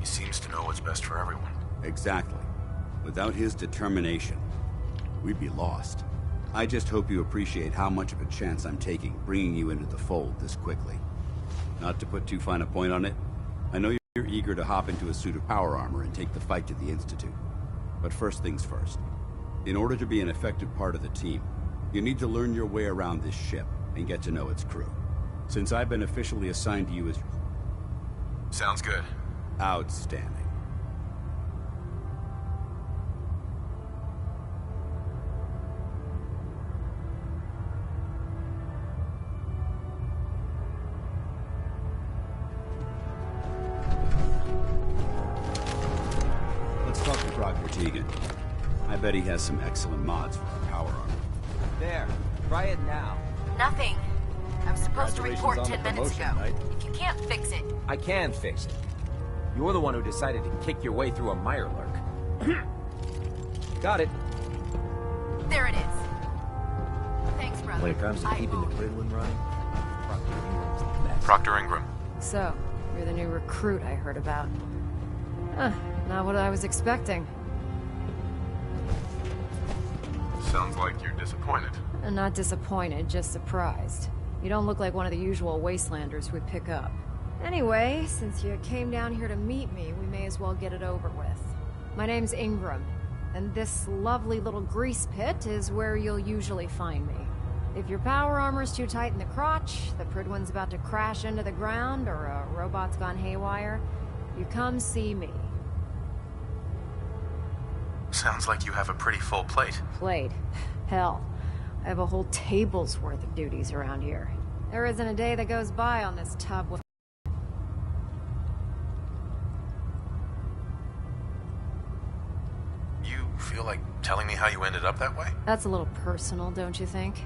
He seems to know what's best for everyone. Exactly. Without his determination, we'd be lost. I just hope you appreciate how much of a chance I'm taking bringing you into the fold this quickly. Not to put too fine a point on it, I know you're eager to hop into a suit of power armor and take the fight to the Institute. But first things first. In order to be an effective part of the team, you need to learn your way around this ship and get to know its crew. Since I've been officially assigned to you as... Sounds good. Outstanding. Let's talk to Proctor Tegan. I bet he has some excellent mods for our power armor. There. Try it now. Nothing. I was supposed to report 10 minutes ago. Knight. If you can't fix it... I can fix it. You're the one who decided to kick your way through a Mirelurk. Got it. There it is. Thanks, brother. When it comes to keeping the Gridland running, Proctor Ingram's the best. Proctor Ingram. So, you're the new recruit I heard about. Huh, not what I was expecting. Sounds like you're disappointed. I'm not disappointed, just surprised. You don't look like one of the usual wastelanders we pick up. Anyway, since you came down here to meet me, we may as well get it over with. My name's Ingram, and this lovely little grease pit is where you'll usually find me. If your power armor's too tight in the crotch, the Prydwen's about to crash into the ground, or a robot's gone haywire, you come see me. Sounds like you have a pretty full plate. Plate? Hell, I have a whole table's worth of duties around here. There isn't a day that goes by on this tub with... You feel like telling me how you ended up that way? That's a little personal, don't you think?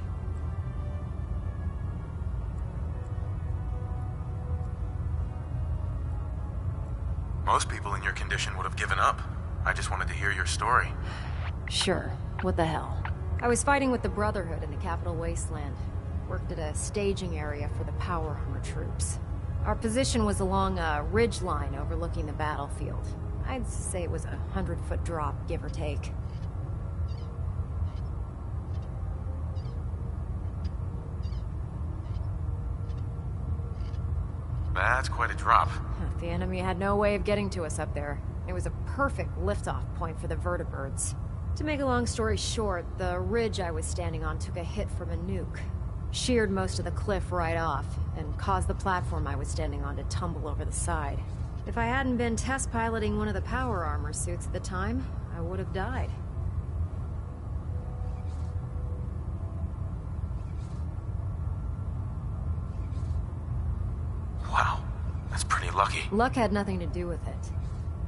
Most people in your condition would have given up. I just wanted to hear your story. Sure. What the hell? I was fighting with the Brotherhood in the Capital Wasteland. Worked at a staging area for the power armor troops. Our position was along a ridge line overlooking the battlefield. I'd say it was a 100-foot drop, give or take. That's quite a drop. The enemy had no way of getting to us up there. It was a perfect liftoff point for the vertibirds. To make a long story short, the ridge I was standing on took a hit from a nuke. Sheared most of the cliff right off, and caused the platform I was standing on to tumble over the side. If I hadn't been test piloting one of the power armor suits at the time, I would have died. Wow, that's pretty lucky. Luck had nothing to do with it.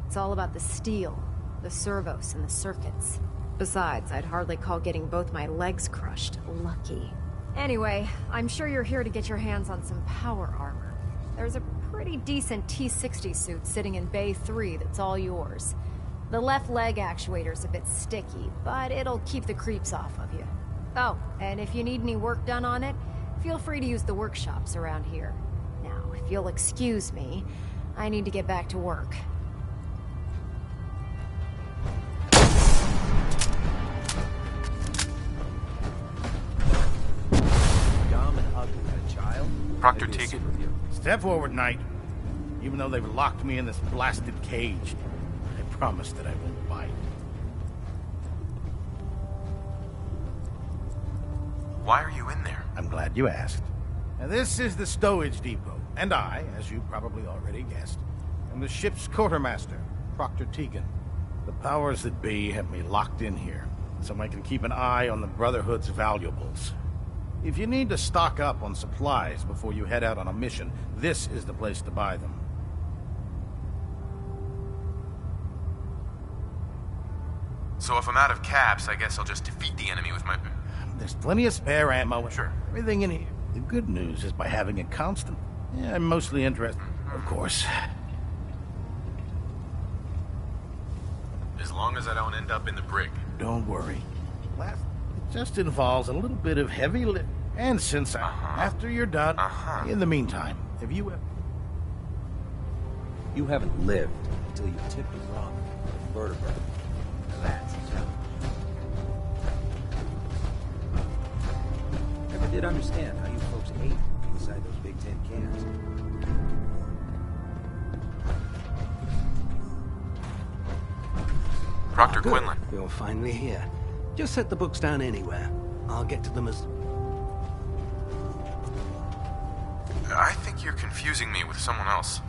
It's all about the steel, the servos, and the circuits. Besides, I'd hardly call getting both my legs crushed lucky. Anyway, I'm sure you're here to get your hands on some power armor. There's a pretty decent T-60 suit sitting in Bay 3 that's all yours. The left leg actuator's a bit sticky, but it'll keep the creeps off of you. Oh, and if you need any work done on it, feel free to use the workshops around here. Now, if you'll excuse me, I need to get back to work. Dumb and ugly, a child. Proctor Maybe a Tegan. superhero. Step forward, Knight. Even though they've locked me in this blasted cage, I promise that I won't bite. Why are you in there? I'm glad you asked. Now, this is the stowage depot, and I, as you probably already guessed, am the ship's quartermaster, Proctor Tegan. The powers that be have me locked in here, so I can keep an eye on the Brotherhood's valuables. If you need to stock up on supplies before you head out on a mission, this is the place to buy them. So if I'm out of caps, I guess I'll just defeat the enemy with my... There's plenty of spare ammo. Sure. Everything in here. The good news is by having it constant. Yeah, I'm mostly interested, of course. As long as I don't end up in the brig. Don't worry. It just involves a little bit of heavy lift. And since after you're done, in the meantime, have you... You haven't lived until you tip the rock with a vertebrae. That's a challenge. Never did understand how you folks ate inside those big tin cans. Proctor Good. Quinlan. You're finally here. Just set the books down anywhere. I'll get to them as... I think you're confusing me with someone else.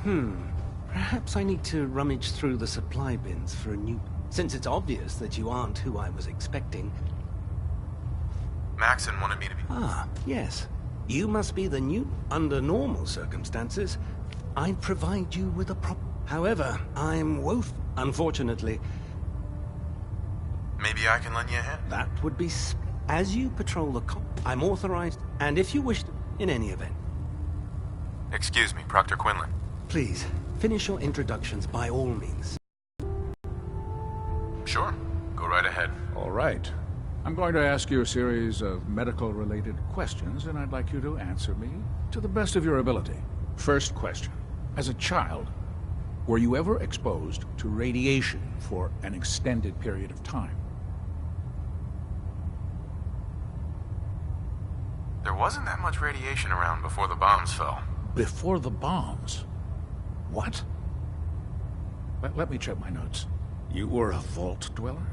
Perhaps I need to rummage through the supply bins for a new... Since it's obvious that you aren't who I was expecting. Maxon wanted me to be... Ah, yes. You must be the new... Under normal circumstances, I'd provide you with a prop... However, I'm Unfortunately, Maybe I can lend you a hand. that would be... As you patrol the I'm authorized, and if you wish to... In any event, Excuse me, Proctor Quinlan. please, finish your introductions by all means. Sure. Go right ahead. All right. I'm going to ask you a series of medical-related questions, and I'd like you to answer me to the best of your ability. First question. As a child, were you ever exposed to radiation for an extended period of time? There wasn't that much radiation around before the bombs fell. Before the bombs? What? Let me check my notes. You were a vault dweller?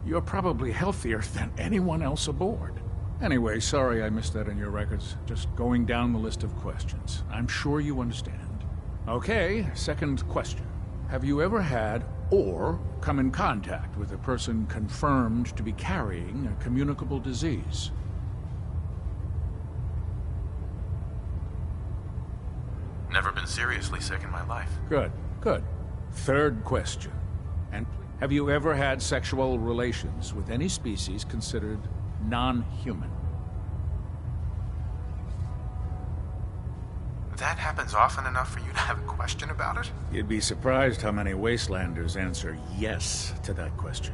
You're probably healthier than anyone else aboard. Anyway, sorry I missed that in your records. Just going down the list of questions. I'm sure you understand. Okay, second question. Have you ever had or come in contact with a person confirmed to be carrying a communicable disease? Never been seriously sick in my life. Good, good. Third question. And have you ever had sexual relations with any species considered non-human? That happens often enough for you to have a question about it? You'd be surprised how many Wastelanders answer yes to that question.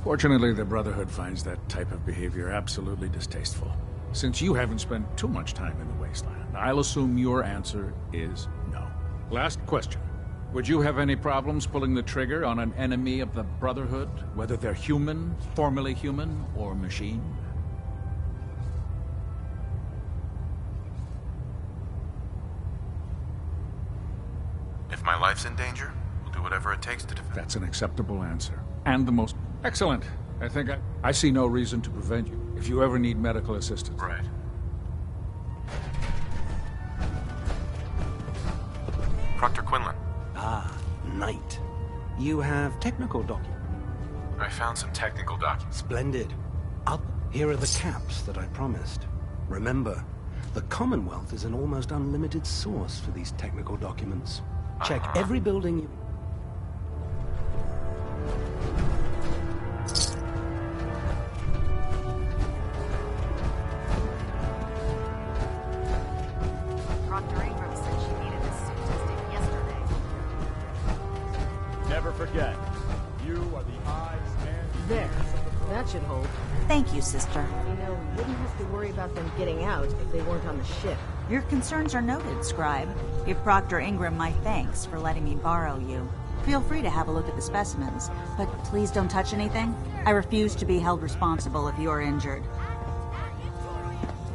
Fortunately, the Brotherhood finds that type of behavior absolutely distasteful. Since you haven't spent too much time in the Wasteland, I'll assume your answer is no. Last question. Would you have any problems pulling the trigger on an enemy of the Brotherhood, whether they're human, formerly human, or machine? If my life's in danger, we'll do whatever it takes to defend. That's an acceptable answer. And the most... Excellent. I think I see no reason to prevent you if you ever need medical assistance. Right. Proctor Quinlan. Ah, Knight. You have technical documents. I found some technical documents. Splendid. Here are the caps that I promised. Remember, the Commonwealth is an almost unlimited source for these technical documents. Check every building you... Proctor Ingram said she needed this suit tested yesterday. Never forget, you are the eyes and There. That should hold. Thank you, sister. You know, we wouldn't have to worry about them getting out if they weren't on the ship. Your concerns are noted, Scribe. Give Proctor Ingram my thanks for letting me borrow you. Feel free to have a look at the specimens, but please don't touch anything. I refuse to be held responsible if you are injured.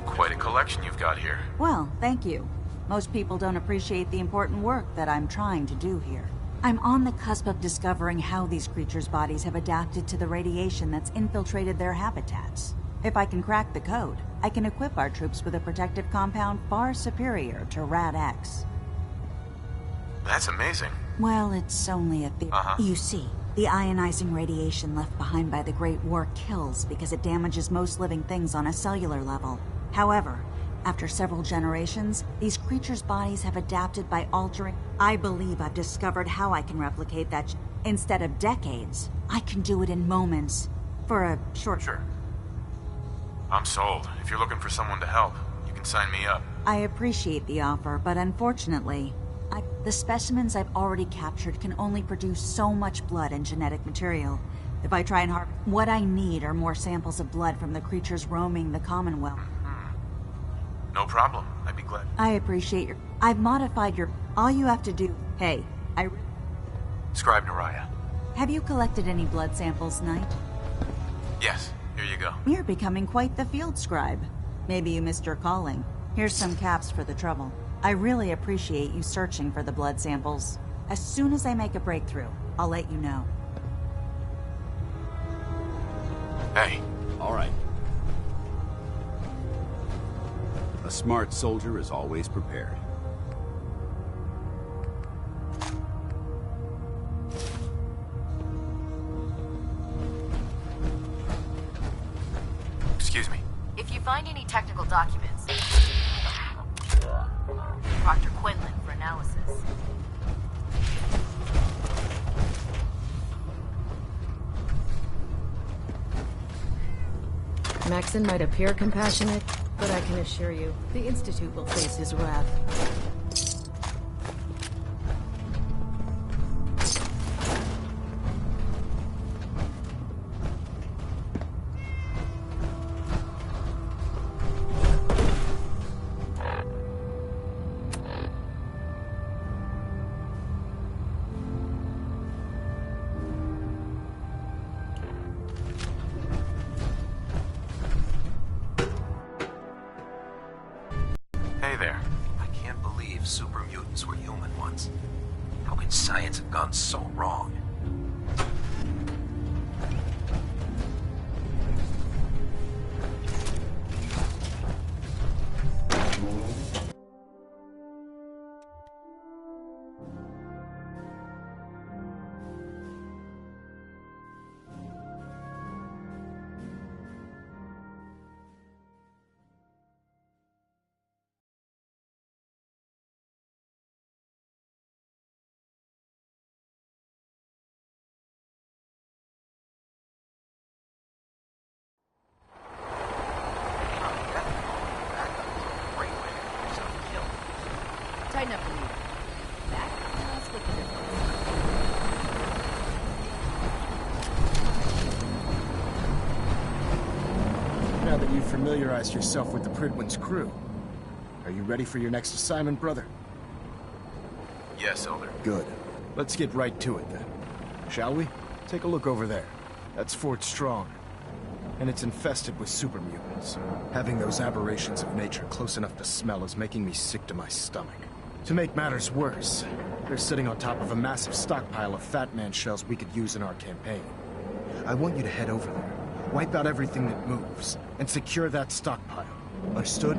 Quite a collection you've got here. Well, thank you. Most people don't appreciate the important work that I'm trying to do here. I'm on the cusp of discovering how these creatures' bodies have adapted to the radiation that's infiltrated their habitats. If I can crack the code, I can equip our troops with a protective compound far superior to Rad-X. That's amazing. Well, it's only a theory. You see, the ionizing radiation left behind by the Great War kills because it damages most living things on a cellular level. However, after several generations, these creatures' bodies have adapted by altering... I believe I've discovered how I can replicate that. Instead of decades, I can do it in moments. For a short... Sure. I'm sold. If you're looking for someone to help, you can sign me up. I appreciate the offer, but unfortunately, the specimens I've already captured can only produce so much blood and genetic material. If I try and harvest... What I need are more samples of blood from the creatures roaming the Commonwealth. No problem. I'd be glad. I appreciate your... I've modified your... All you have to do... Hey, Scribe Naraya. Have you collected any blood samples, Knight? Yes, here you go. You're becoming quite the field scribe. Maybe you missed your calling. Here's some caps for the trouble. I really appreciate you searching for the blood samples. As soon as I make a breakthrough, I'll let you know. Hey. All right. A smart soldier is always prepared. Excuse me. If you find any technical documents, Proctor Quinlan for analysis. Maxon might appear compassionate, but I can assure you, the Institute will face his wrath. Hey there. I can't believe super mutants were human once. How could science have gone so wrong? Tighten up the meter. That will split the difference. Now that you've familiarized yourself with the Prydwen's crew, are you ready for your next assignment, brother? Yes, Elder. Good. Let's get right to it then. Shall we? Take a look over there. That's Fort Strong. And it's infested with super mutants. Having those aberrations of nature close enough to smell is making me sick to my stomach. To make matters worse, they're sitting on top of a massive stockpile of Fat Man shells we could use in our campaign. I want you to head over there, wipe out everything that moves, and secure that stockpile. Understood?